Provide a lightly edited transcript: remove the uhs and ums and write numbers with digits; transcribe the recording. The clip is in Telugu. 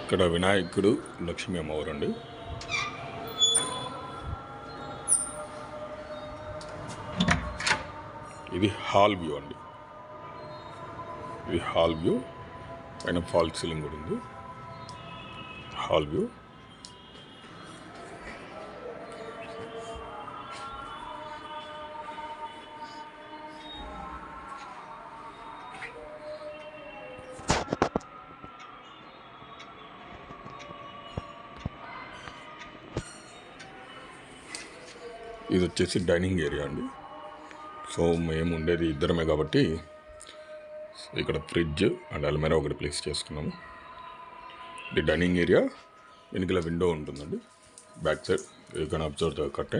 ఇక్కడ వినాయకుడు లక్ష్మీ అమ్మవారు అండి. ఇది హాల్ వ్యూ అండి. ఇది హాల్ వ్యూ, పైన ఫాల్ సీలింగ్ కూడా ఉంది. Hall view. ఇది వచ్చేసి డైనింగ్ ఏరియా అండి. సో మేము ఉండేది ఇద్దరమే కాబట్టి ఇక్కడ ఫ్రిడ్జ్ అండ్ అల్మైరా ఒకటి ప్లేస్ చేసుకున్నాము. ఇది డైనింగ్ ఏరియా. వెనుకల విండో ఉంటుందండి. Back side you can observe the curtain.